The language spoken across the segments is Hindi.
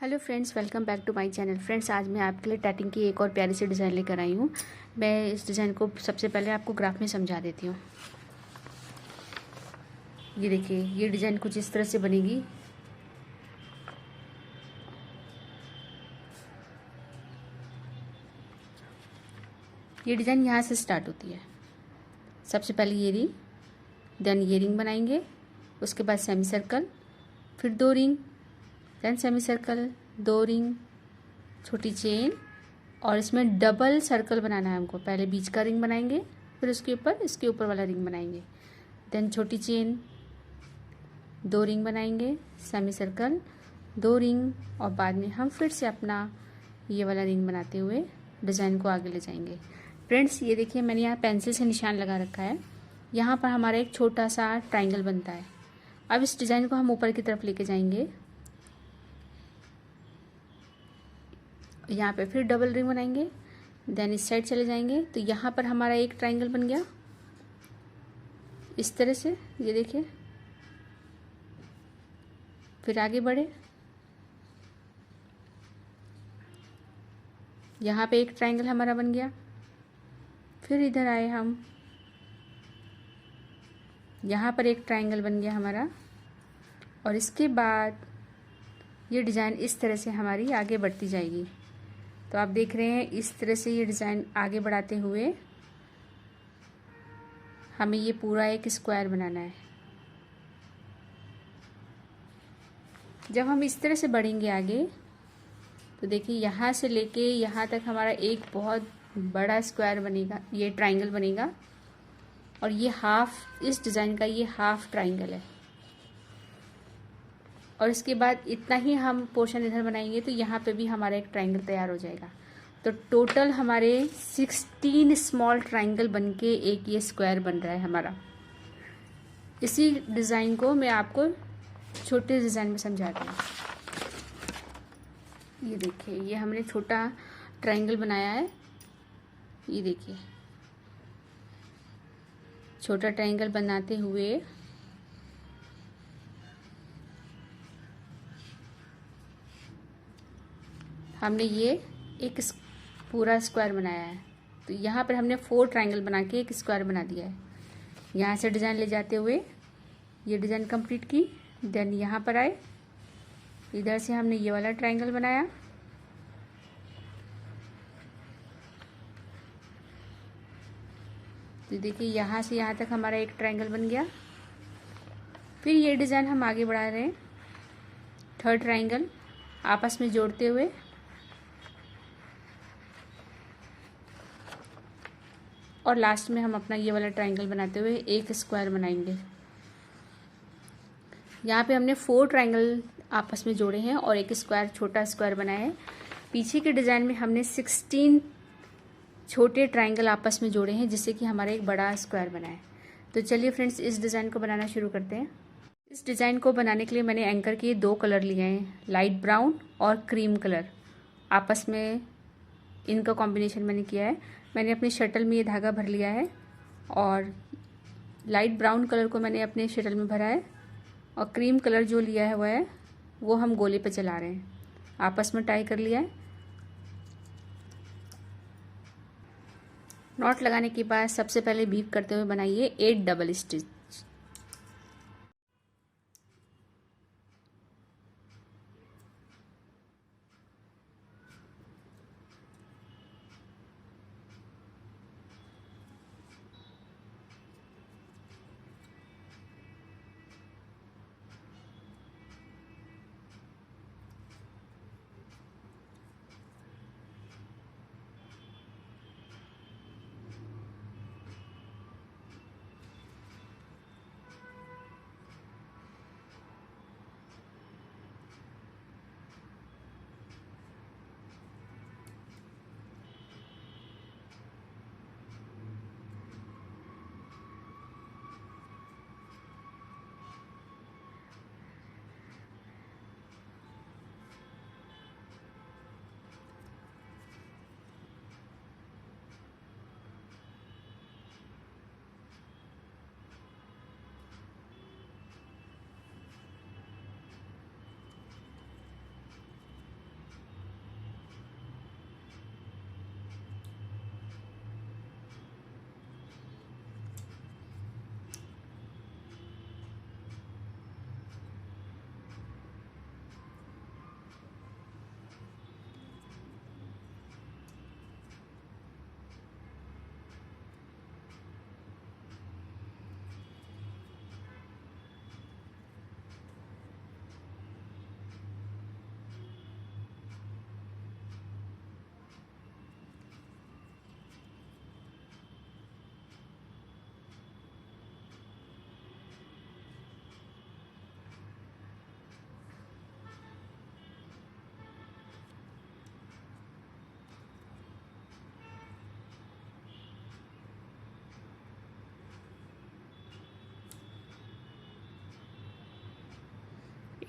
Hello friends, welcome back to my channel. Friends, आज मैं आपके लिए टैटिंग की एक और प्यारी सी डिज़ाइन लेकर आई हूँ। मैं इस डिज़ाइन को सबसे पहले आपको ग्राफ में समझा देती हूँ। ये देखिए, ये डिज़ाइन कुछ इस तरह से बनेगी। ये डिज़ाइन यहाँ से स्टार्ट होती है। सबसे पहले ये रिंग, देन ये रिंग बनाएंगे, उसके बाद सेमी सर्कल, फिर 2 ring, then semi circle, 2 ring, छोटी चेन, और इसमें डबल सर्कल बनाना है हमको। पहले बीच का रिंग बनाएंगे, फिर उसके ऊपर इसके ऊपर वाला रिंग बनाएंगे, देन छोटी चेन, 2 रिंग बनाएंगे, सेमी सर्कल, 2 रिंग, और बाद में हम फिर से अपना ये वाला रिंग बनाते हुए डिज़ाइन को आगे ले जाएंगे। फ्रेंड्स, ये देखिए, मैंने यहाँ पेंसिल से निशान लगा रखा है। यहाँ पर हमारा एक छोटा सा ट्रायंगल बनता है। अब इस डिज़ाइन को हम ऊपर की तरफ लेके जाएंगे। यहाँ पे फिर डबल रिंग बनाएंगे, देन इस साइड चले जाएंगे तो यहाँ पर हमारा एक ट्रायंगल बन गया इस तरह से। ये देखिए, फिर आगे बढ़े, यहाँ पे एक ट्रायंगल हमारा बन गया, फिर इधर आए हम, यहाँ पर एक ट्रायंगल बन गया हमारा, और इसके बाद ये डिज़ाइन इस तरह से हमारी आगे बढ़ती जाएगी। तो आप देख रहे हैं, इस तरह से ये डिज़ाइन आगे बढ़ाते हुए हमें ये पूरा एक स्क्वायर बनाना है। जब हम इस तरह से बढ़ेंगे आगे तो देखिए, यहाँ से लेके यहाँ तक हमारा एक बहुत बड़ा स्क्वायर बनेगा, ये ट्रायंगल बनेगा, और ये हाफ, इस डिज़ाइन का ये हाफ ट्रायंगल है। और इसके बाद इतना ही हम पोर्शन इधर बनाएंगे तो यहाँ पे भी हमारा एक ट्रायंगल तैयार हो जाएगा। तो टोटल हमारे 16 स्मॉल ट्रायंगल बनके एक ये स्क्वायर बन रहा है हमारा। इसी डिज़ाइन को मैं आपको छोटे डिज़ाइन में समझाती हूँ। ये देखिए, ये हमने छोटा ट्रायंगल बनाया है। ये देखिए, छोटा ट्रायंगल बनाते हुए हमने ये एक पूरा स्क्वायर बनाया है। तो यहाँ पर हमने 4 ट्रायंगल बना के एक स्क्वायर बना दिया है। यहाँ से डिज़ाइन ले जाते हुए ये डिज़ाइन कंप्लीट की, देन यहाँ पर आए, इधर से हमने ये वाला ट्रायंगल बनाया, तो देखिए यहाँ से यहाँ तक हमारा एक ट्रायंगल बन गया। फिर ये डिज़ाइन हम आगे बढ़ा रहे हैं, 3rd ट्रायंगल आपस में जोड़ते हुए, और लास्ट में हम अपना ये वाला ट्रायंगल बनाते हुए एक स्क्वायर बनाएंगे। यहाँ पे हमने 4 ट्रायंगल आपस में जोड़े हैं और एक स्क्वायर, छोटा स्क्वायर बनाया है। पीछे के डिज़ाइन में हमने 16 छोटे ट्रायंगल आपस में जोड़े हैं, जिससे कि हमारा एक बड़ा स्क्वायर बना है। तो चलिए फ्रेंड्स, इस डिज़ाइन को बनाना शुरू करते हैं। इस डिज़ाइन को बनाने के लिए मैंने एंकर के 2 कलर लिए हैं, लाइट ब्राउन और क्रीम कलर। आपस में इनका कॉम्बिनेशन मैंने किया है। मैंने अपने शटल में ये धागा भर लिया है, और लाइट ब्राउन कलर को मैंने अपने शटल में भरा है, और क्रीम कलर जो लिया है वो हम गोले पे चला रहे हैं। आपस में टाई कर लिया है। नॉट लगाने के बाद सबसे पहले बीप करते हुए बनाइए 8 डबल स्टिच।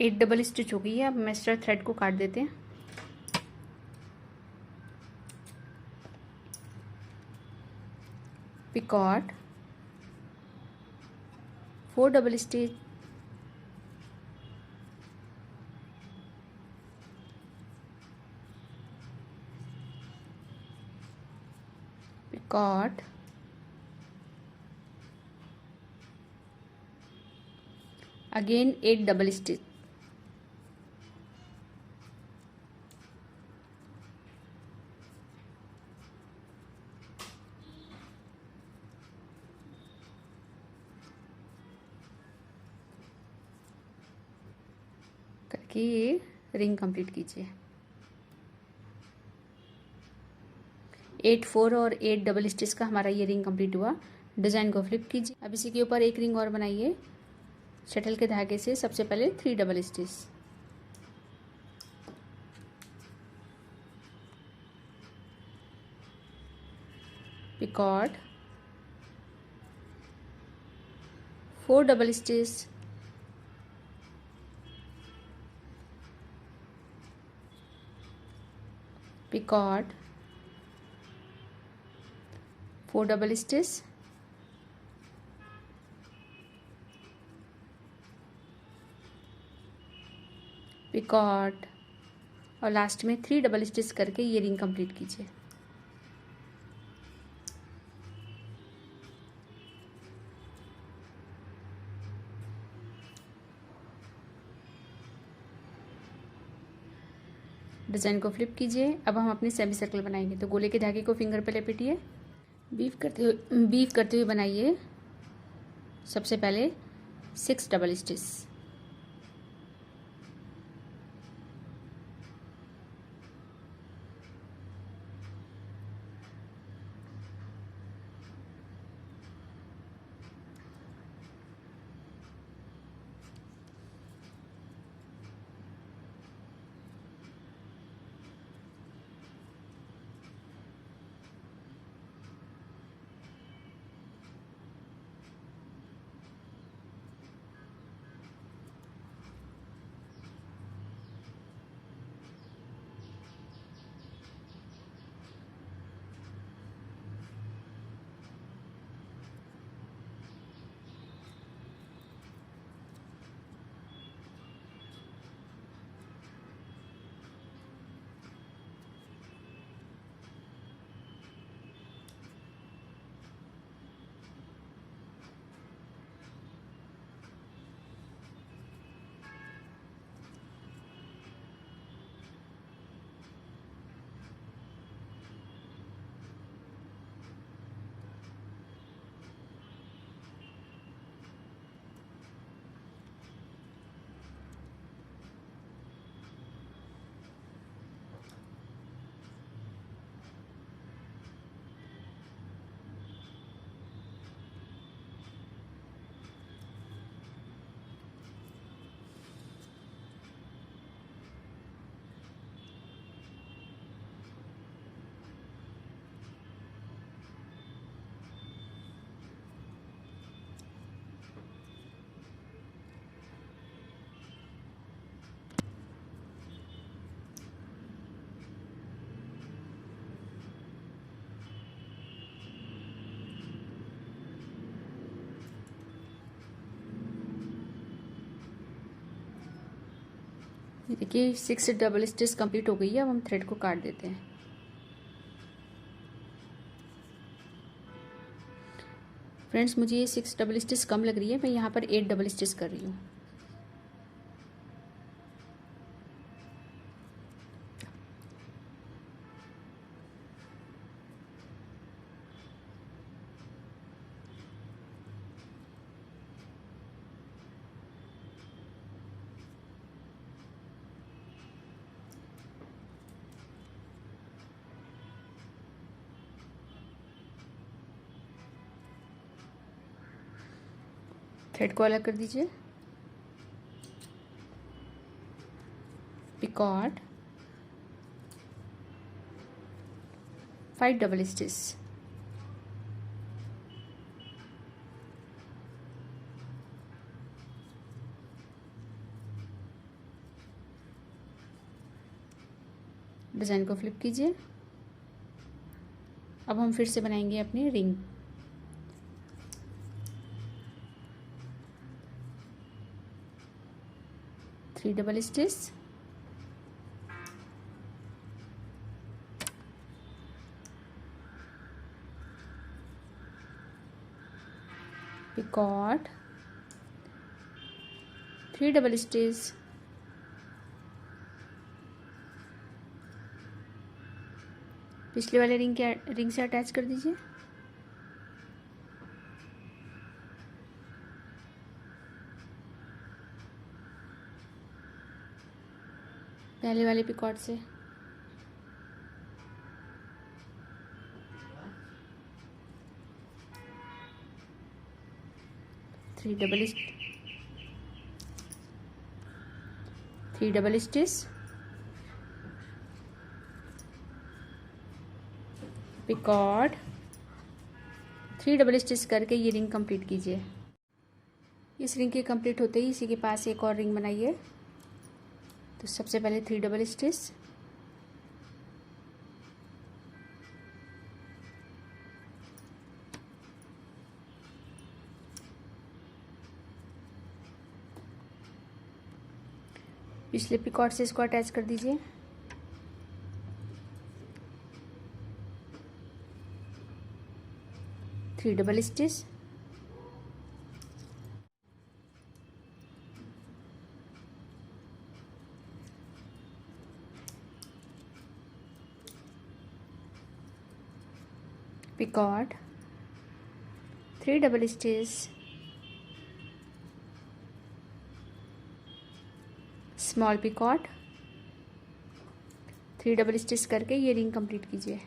8 डबल स्टिच हो गई है। अब मास्टर थ्रेड को काट देते हैं। Picot, 4 double stitch, picot, again 8 double stitch, करके ये रिंग कंप्लीट कीजिए। 8 4 और 8 डबल स्टिच का हमारा ये रिंग कंप्लीट हुआ। डिज़ाइन को फ्लिप कीजिए। अब इसी के ऊपर एक रिंग और बनाइए शटल के धागे से। सबसे पहले 3 double stitch, picot, 4 double stitch, picot, 4 double stitch, picot और लास्ट में 3 डबल स्टिच करके ये रिंग कंप्लीट कीजिए। डिज़ाइन को फ्लिप कीजिए। अब हम अपनी सेमी सर्कल बनाएंगे। तो गोले के धागे को फिंगर पे लपेटिए, बीफ करते हुए बनाइए। सबसे पहले 6 डबल स्टिच, ये देखिए 6 डबल स्टिच कंप्लीट हो गई है। अब हम थ्रेड को काट देते हैं। फ्रेंड्स, मुझे ये 6 डबल स्टिच कम लग रही है। मैं यहाँ पर 8 डबल स्टिच कर रही हूँ। थ्रेड को अलग कर दीजिए। पिकॉट, 5 डबल स्टिच, डिज़ाइन को फ्लिप कीजिए। अब हम फिर से बनाएंगे अपनी ring. Three double stitch, picot, three double stitch, पिछले वाले रिंग से अटैच कर दीजिए। पहले वाले पिकॉट से three double stitch, picot, three double stitch करके ये रिंग कंप्लीट कीजिए। इस रिंग के कंप्लीट होते ही इसी के पास एक और रिंग बनाइए। तो सबसे पहले थ्री डबल स्टिच, पिछले पिकॉट से इसको अटैच कर दीजिए। Three double stitch, picot, three double stitch, small picot, three double stitch करके ये रिंग कंप्लीट कीजिए।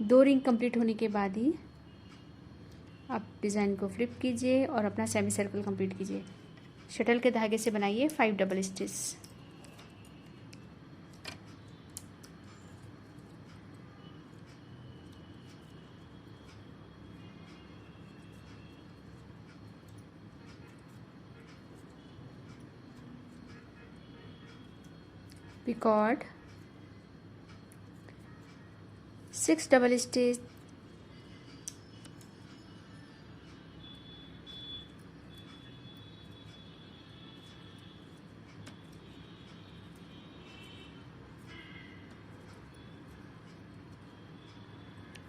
दो रिंग कंप्लीट होने के बाद ही आप डिज़ाइन को फ्लिप कीजिए और अपना सेमी सर्कल कंप्लीट कीजिए। शटल के धागे से बनाइए 5 double stitch. Picot, 6 double stitch,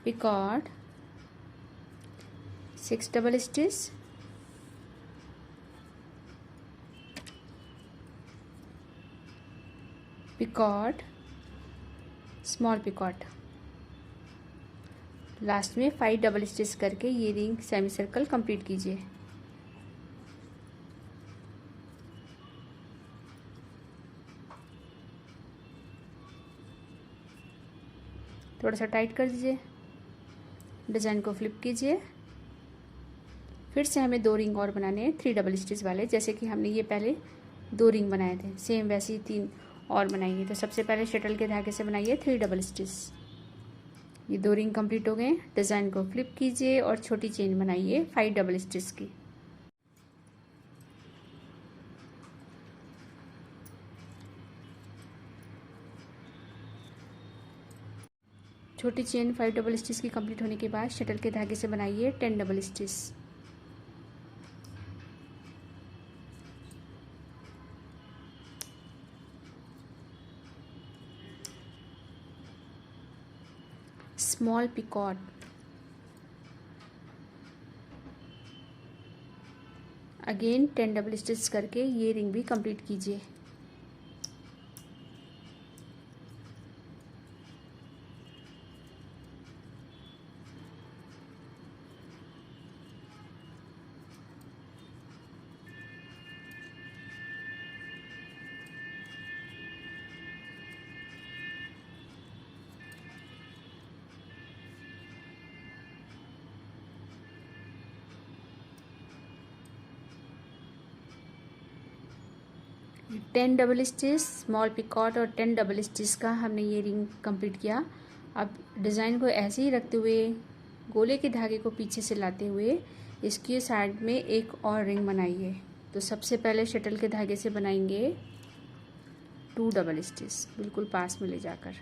picot, 6 double stitch, picot, small picot, last में 5 डबल स्टिच करके ये रिंग सेमी सर्कल कंप्लीट कीजिए। थोड़ा सा टाइट कर दीजिए। डिज़ाइन को फ्लिप कीजिए। फिर से हमें दो रिंग और बनाने हैं 3 डबल स्टिच वाले, जैसे कि हमने ये पहले दो रिंग बनाए थे, सेम वैसे ही 3 और बनाएंगे। तो सबसे पहले शटल के धागे से बनाइए 3 डबल स्टिच। ये दो रिंग कंप्लीट हो गए। डिज़ाइन को फ्लिप कीजिए और छोटी चेन बनाइए 5 डबल स्टिच की। छोटी चेन 5 डबल स्टिच की कंप्लीट होने के बाद शटल के धागे से बनाइए 10 double stitch. Small picot, again 10 double stitch करके ये रिंग भी कंप्लीट कीजिए। Ten double stitch, small picot और 10 डबल स्टिच का हमने ये रिंग कंप्लीट किया। अब डिज़ाइन को ऐसे ही रखते हुए गोले के धागे को पीछे से लाते हुए इसकी साइड में एक और रिंग बनाइए। तो सबसे पहले शटल के धागे से बनाएंगे 2 डबल स्टिच, बिल्कुल पास में ले जाकर।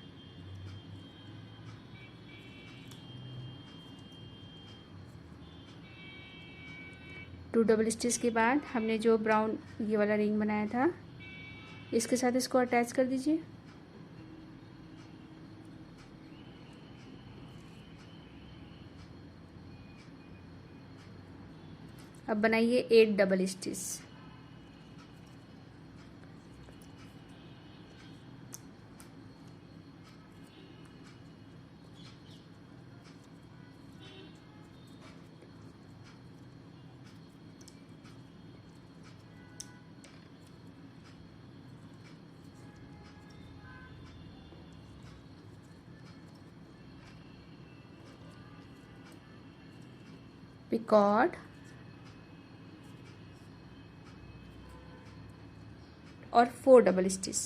टू डबल स्टिच के बाद हमने जो ब्राउन ये वाला रिंग बनाया था, इसके साथ इसको अटैच कर दीजिए। अब बनाइए 8 डबल स्टिच। पिकॉट और 4 डबल स्टिच।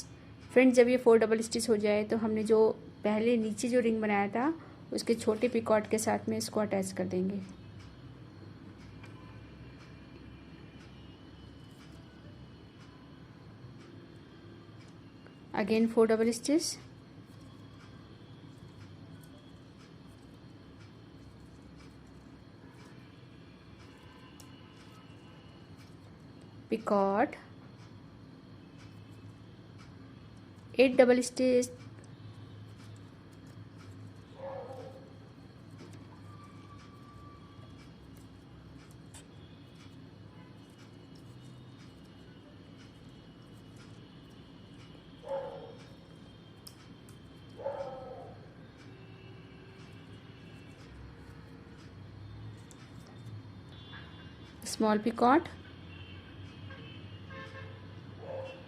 फ्रेंड्स, जब ये 4 डबल स्टिच हो जाए तो हमने जो पहले नीचे जो रिंग बनाया था उसके छोटे पिकॉट के साथ में इसको अटैच कर देंगे। Again 4 double stitch, picot, 8 double stitch, small picot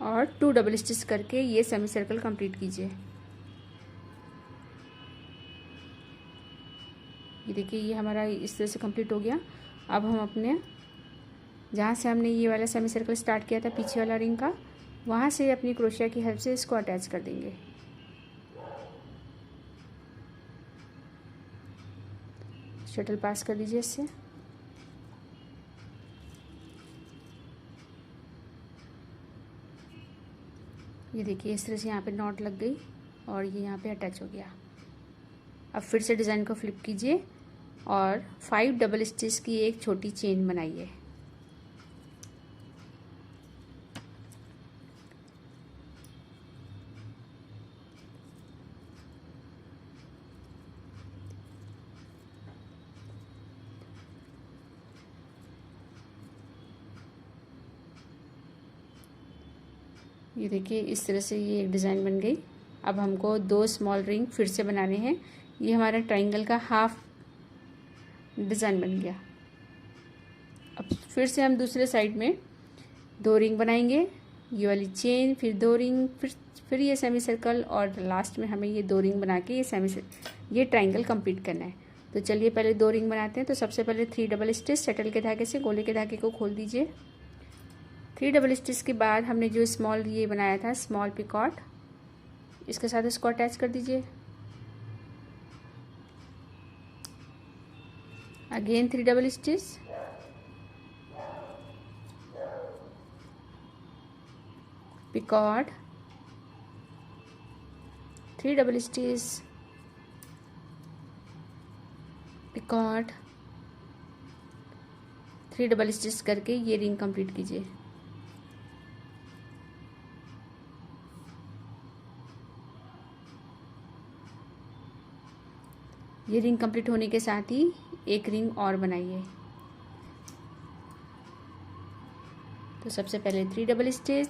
और 2 डबल स्टिच करके ये सेमी सर्कल कंप्लीट कीजिए। ये देखिए, ये हमारा इस तरह से कंप्लीट हो गया। अब हम अपने जहाँ से हमने ये वाला सेमी सर्कल स्टार्ट किया था पीछे वाला रिंग का, वहाँ से अपनी क्रोशिया की हेल्प से इसको अटैच कर देंगे। शटल पास कर दीजिए इससे। ये देखिए, इस तरह से यहाँ पे नॉट लग गई और ये यहाँ पे अटैच हो गया। अब फिर से डिज़ाइन को फ्लिप कीजिए और 5 डबल स्टिच की एक छोटी चेन बनाइए। ये देखिए, इस तरह से ये एक डिज़ाइन बन गई। अब हमको 2 स्मॉल रिंग फिर से बनाने हैं। ये हमारा ट्रायंगल का हाफ डिज़ाइन बन गया। अब फिर से हम दूसरे साइड में 2 रिंग बनाएंगे, ये वाली चेन, फिर 2 रिंग, फिर ये सेमी सर्कल और लास्ट में हमें ये 2 रिंग बना के ये ट्रायंगल कंप्लीट करना है। तो चलिए पहले 2 रिंग बनाते हैं। तो सबसे पहले 3 डबल स्टिच शटल के धागे से गोले के धागे को खोल दीजिए। 3 डबल स्टिच के बाद हमने जो स्मॉल ये बनाया था स्मॉल पिकॉट, इसके साथ इसको अटैच कर दीजिए। Again 3 double stitch, picot, 3 double stitch, picot, 3 double stitch करके ये रिंग कंप्लीट कीजिए। ये रिंग कंप्लीट होने के साथ ही एक रिंग और बनाइए। तो सबसे पहले 3 डबल स्टिच,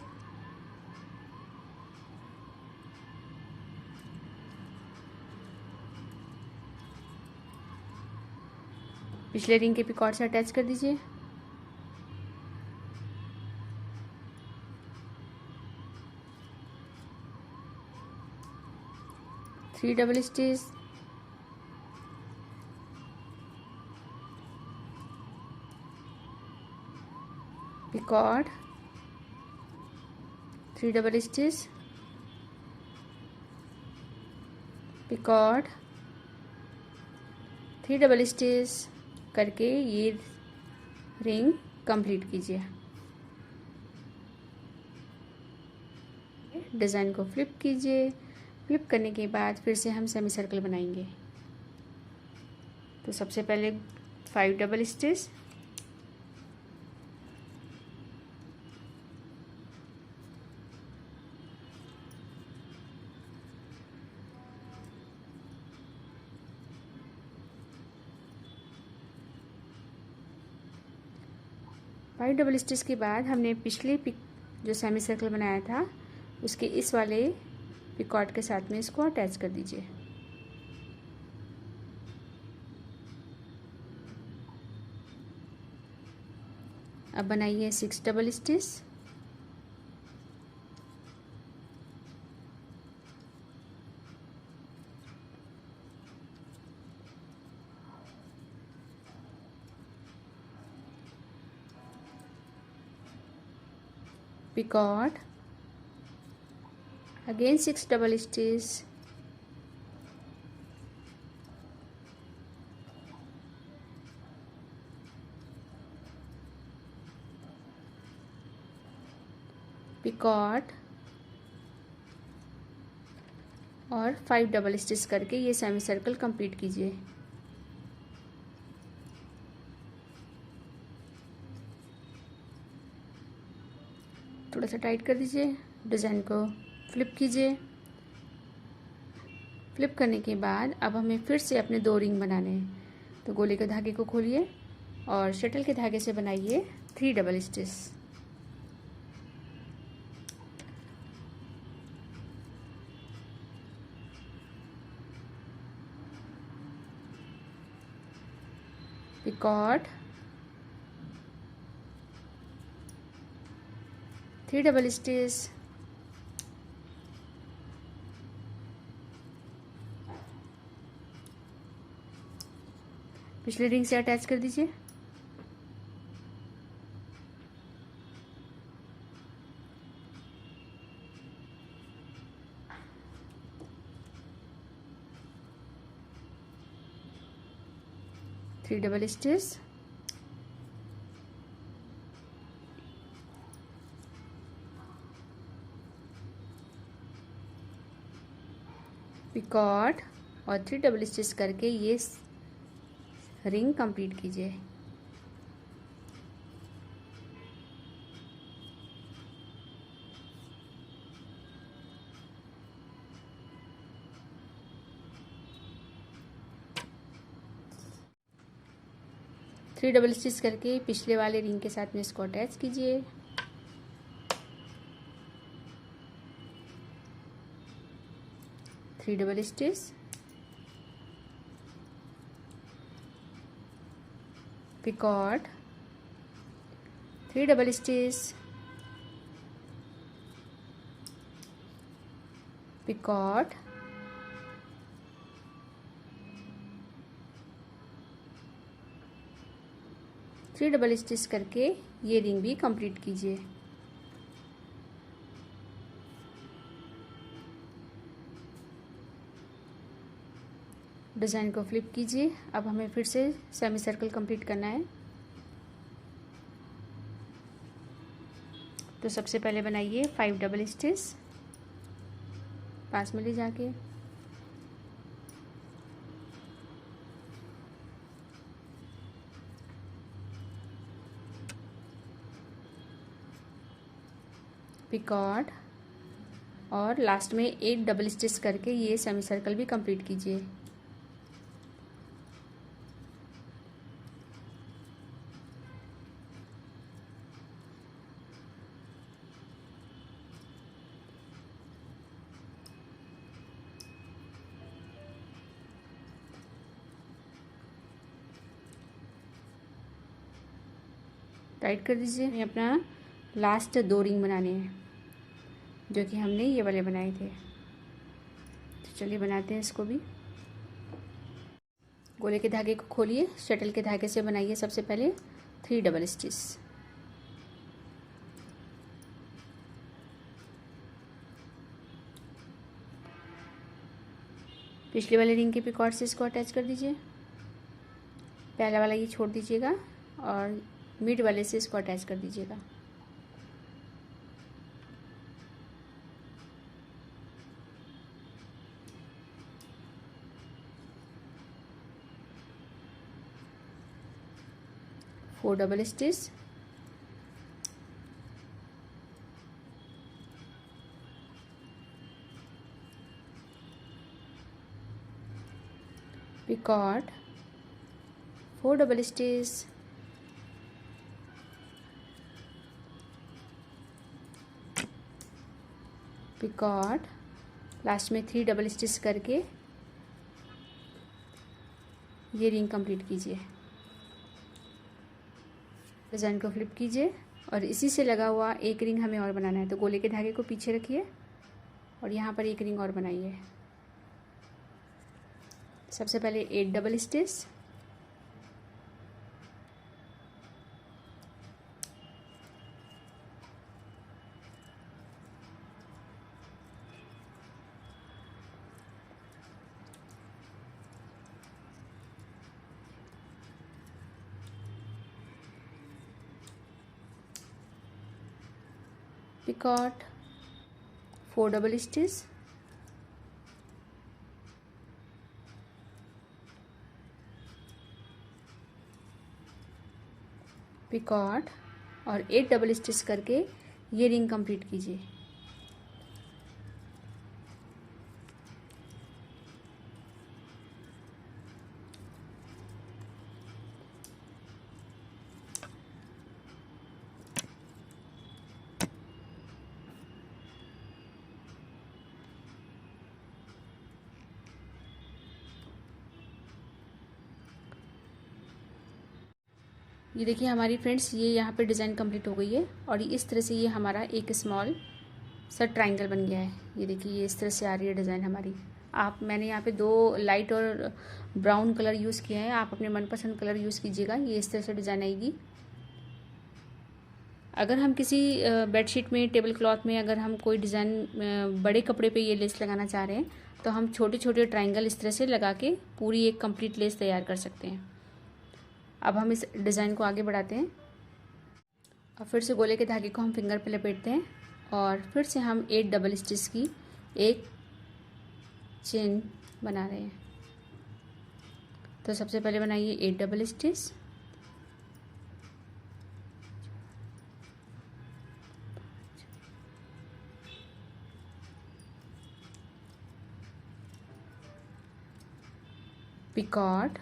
पिछले रिंग के पिकॉट से अटैच कर दीजिए। Three double stitch, picot, 3 double stitch, picot, 3 double stitch करके ये रिंग कंप्लीट कीजिए। डिज़ाइन को फ्लिप कीजिए। फ्लिप करने के बाद फिर से हम सेमी सर्कल बनाएंगे। तो सबसे पहले 5 double stitch, five double stitch के बाद हमने पिछले जो सेमी सर्कल बनाया था उसके इस वाले पिकॉट के साथ में इसको अटैच कर दीजिए। अब बनाइए 6 double stitch, picot, again 6 double stitch, picot और 5 डबल स्टिच करके ये सेमी सर्कल कंप्लीट कीजिए। थोड़ा सा टाइट कर दीजिए। डिज़ाइन को फ्लिप कीजिए। फ्लिप करने के बाद अब हमें फिर से अपने 2 रिंग बनाने हैं। तो गोले के धागे को खोलिए और शटल के धागे से बनाइए 3 double stitch. Picot, 3 double stitch, पिछले रिंग से अटैच कर दीजिए। थ्री डबल स्टिच, पिकॉट और 3 डबल स्टिच करके ये रिंग कंप्लीट कीजिए। थ्री डबल स्टिच करके पिछले वाले रिंग के साथ में इसको अटैच कीजिए। Three double stitch, picot, 3 double stitch, picot, three double stitch करके ये रिंग भी कंप्लीट कीजिए। डिज़ाइन को फ्लिप कीजिए। अब हमें फिर से सेमी सर्कल कंप्लीट करना है। तो सबसे पहले बनाइए 5 डबल स्टिच, पास में ले जाके पिकॉट और लास्ट में 8 डबल स्टिच करके ये सेमी सर्कल भी कंप्लीट कीजिए। टाइट कर दीजिए। हमें अपना लास्ट 2 रिंग बनाने हैं जो कि हमने ये वाले बनाए थे। तो चलिए बनाते हैं इसको भी। गोले के धागे को खोलिए, शटल के धागे से बनाइए सबसे पहले 3 डबल स्टिच, पिछले वाले रिंग के पिकॉट से इसको अटैच कर दीजिए। पहला वाला ये छोड़ दीजिएगा और मिड वाले से इसको अटैच कर दीजिएगा। Four double stitch, picot, four double stitch, picot, last में 3 डबल स्टिच करके ये रिंग कंप्लीट कीजिए। डिज़ाइन को फ्लिप कीजिए और इसी से लगा हुआ एक रिंग हमें और बनाना है। तो गोले के धागे को पीछे रखिए और यहाँ पर एक रिंग और बनाइए। सबसे पहले 8 double stitch, picot, 4 double stitch, picot और 8 डबल स्टिच करके ये रिंग कंप्लीट कीजिए। ये देखिए हमारी फ्रेंड्स, ये यहाँ पे डिज़ाइन कंप्लीट हो गई है और इस तरह से ये हमारा एक स्मॉल सा ट्रायंगल बन गया है। ये देखिए ये इस तरह से आ रही है डिज़ाइन हमारी। मैंने यहाँ पे 2 लाइट और ब्राउन कलर यूज़ किया है, आप अपने मनपसंद कलर यूज़ कीजिएगा। ये इस तरह से डिज़ाइन आएगी। अगर हम किसी बेडशीट में, टेबल क्लॉथ में अगर हम कोई डिज़ाइन बड़े कपड़े पे ये लेस लगाना चाह रहे हैं तो हम छोटे छोटे ट्रायंगल इस तरह से लगा के पूरी एक कंप्लीट लेस तैयार कर सकते हैं। अब हम इस डिज़ाइन को आगे बढ़ाते हैं और फिर से गोले के धागे को हम फिंगर पे लपेटते हैं और फिर से हम 8 डबल स्टिच की एक चेन बना रहे हैं। तो सबसे पहले बनाइए 8 डबल स्टिच, पिकॉट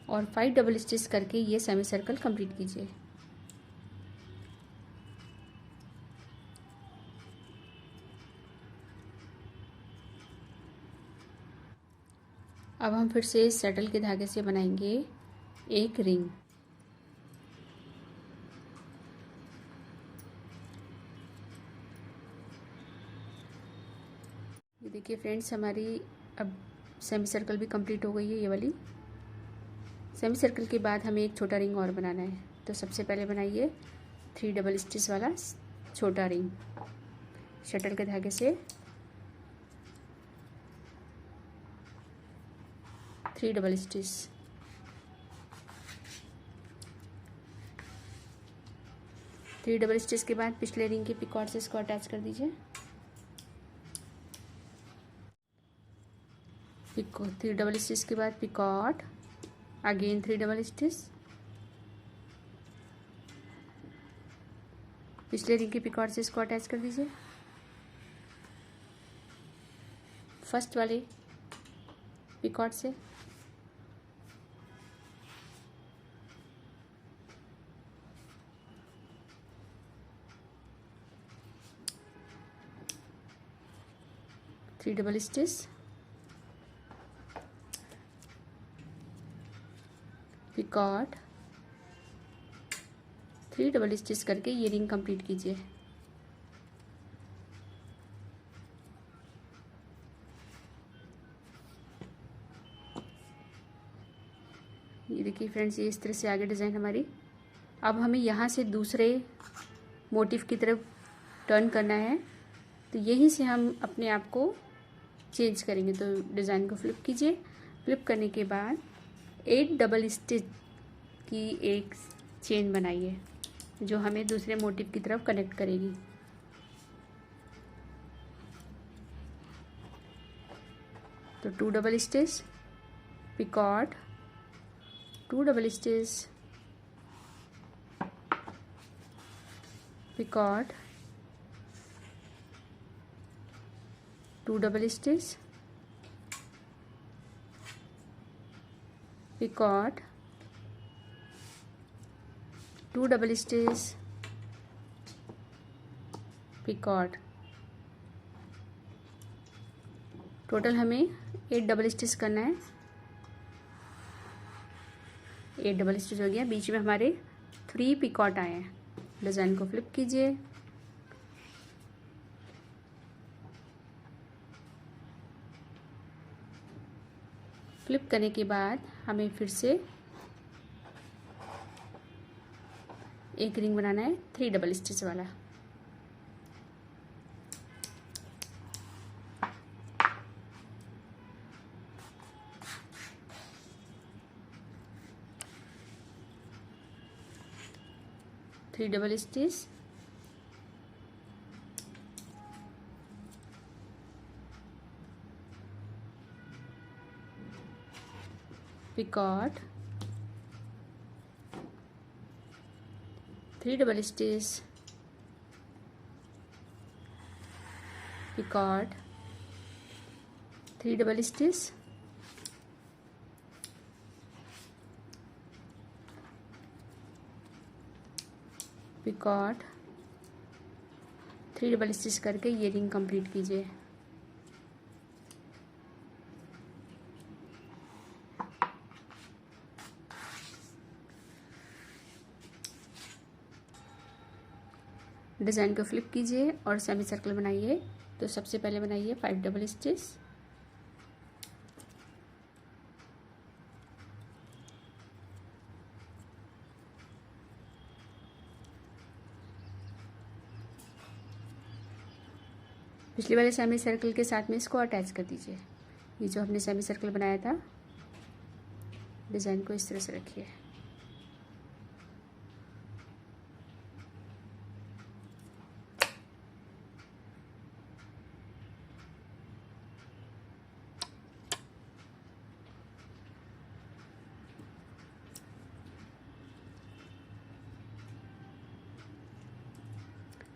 और 5 डबल स्टिच करके ये सेमी सर्कल कंप्लीट कीजिए। अब हम फिर से सटल के धागे से बनाएंगे एक रिंग। ये देखिए फ्रेंड्स, हमारी अब सेमी सर्कल भी कंप्लीट हो गई है। ये वाली सेमी सर्कल के बाद हमें एक छोटा रिंग और बनाना है। तो सबसे पहले बनाइए 3 डबल स्टिच वाला छोटा रिंग। शटल के धागे से 3 डबल स्टिच, डबल स्टिच के बाद पिछले रिंग के पिकॉट से इसको अटैच कर दीजिए। 3 डबल स्टिच के बाद पिकॉट, अगेन 3 डबल स्टिच, पिछले रिंग के पिकॉट से इसको अटैच कर दीजिए। फर्स्ट वाले पिकॉट से three double stitch, picot, 3 double stitch करके ये रिंग कंप्लीट कीजिए। ये देखिए फ्रेंड्स, ये इस तरह से आगे डिज़ाइन हमारी। अब हमें यहाँ से दूसरे मोटिव की तरफ टर्न करना है, तो यहीं से हम अपने आप को चेंज करेंगे। तो डिज़ाइन को फ्लिप कीजिए। फ्लिप करने के बाद 8 डबल स्टिच की एक चेन बनाइए जो हमें दूसरे मोटिव की तरफ कनेक्ट करेगी। तो 2 double stitch, picot, 2 double stitch, picot, 2 double stitch, picot, 2 double stitch, picot. Total हमें 8 डबल स्टिच करना है। 8 डबल स्टिच हो गया, बीच में हमारे 3 पिकॉट आए हैं। डिज़ाइन को फ्लिप कीजिए, फ्लिप करने के बाद हमें फिर से एक रिंग बनाना है 3 डबल स्टिच वाला। Three double stitch, picot, 3 double stitch, picot, 3 double stitch, picot, 3 double stitch करके ये रिंग कंप्लीट कीजिए। डिज़ाइन को फ्लिप कीजिए और सेमी सर्कल बनाइए। तो सबसे पहले बनाइए 5 डबल स्टिच, पिछले वाले सेमी सर्कल के साथ में इसको अटैच कर दीजिए। ये जो हमने सेमी सर्कल बनाया था, डिज़ाइन को इस तरह से रखिए।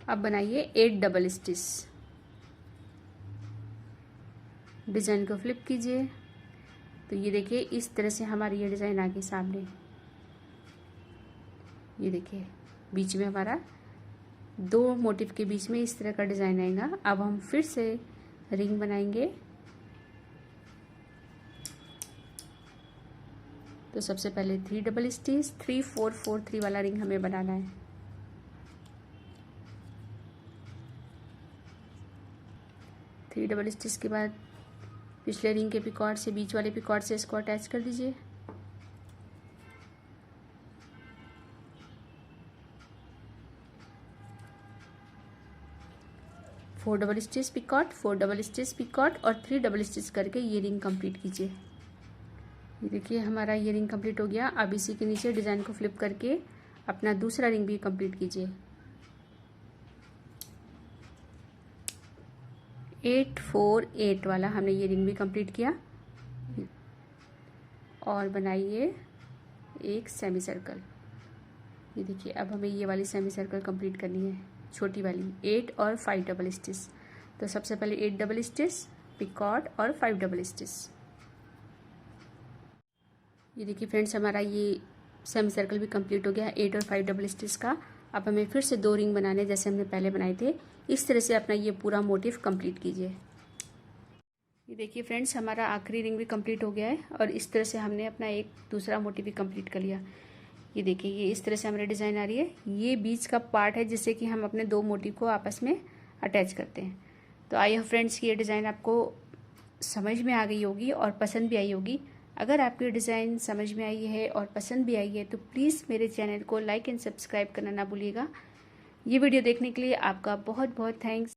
अब बनाइए 8 डबल स्टिच। डिज़ाइन को फ्लिप कीजिए। तो ये देखिए इस तरह से हमारी ये डिज़ाइन आ गई सामने। ये देखिए बीच में हमारा 2 मोटिव के बीच में इस तरह का डिज़ाइन आएगा। अब हम फिर से रिंग बनाएंगे। तो सबसे पहले 3 डबल स्टिच, 3 4 4 3 वाला रिंग हमें बनाना है। थ्री डबल स्टिच के बाद पिछले रिंग के पिकॉट से, बीच वाले पिकॉट से इसको अटैच कर दीजिए। Four double stitch picot, 4 double stitch picot और 3 डबल स्टिच करके ये रिंग कंप्लीट कीजिए। ये देखिए हमारा ये रिंग कंप्लीट हो गया। अब इसी के नीचे डिज़ाइन को फ्लिप करके अपना दूसरा रिंग भी कंप्लीट कीजिए। 8 4 8 वाला हमने ये रिंग भी कंप्लीट किया। और बनाइए एक सेमी सर्कल। ये देखिए अब हमें ये वाली सेमी सर्कल कंप्लीट करनी है, छोटी वाली 8 और 5 डबल स्टिच। तो सबसे पहले 8 डबल स्टिच, पिकॉट और 5 डबल स्टिच। ये देखिए फ्रेंड्स हमारा ये सेमी सर्कल भी कंप्लीट हो गया 8 और 5 डबल स्टिच का। अब हमें फिर से 2 रिंग बनाने जैसे हमने पहले बनाए थे। इस तरह से अपना ये पूरा मोटिव कंप्लीट कीजिए। ये देखिए फ्रेंड्स हमारा आखिरी रिंग भी कंप्लीट हो गया है और इस तरह से हमने अपना एक दूसरा मोटिव भी कंप्लीट कर लिया। ये देखिए ये इस तरह से हमारी डिज़ाइन आ रही है। ये बीच का पार्ट है जिससे कि हम अपने 2 मोटिव को आपस में अटैच करते हैं। तो आई होप फ्रेंड्स की ये डिज़ाइन आपको समझ में आ गई होगी और पसंद भी आई होगी। अगर आपकी डिज़ाइन समझ में आई है और पसंद भी आई है तो प्लीज़ मेरे चैनल को लाइक एंड सब्सक्राइब करना ना भूलिएगा। ये वीडियो देखने के लिए आपका बहुत बहुत थैंक्स।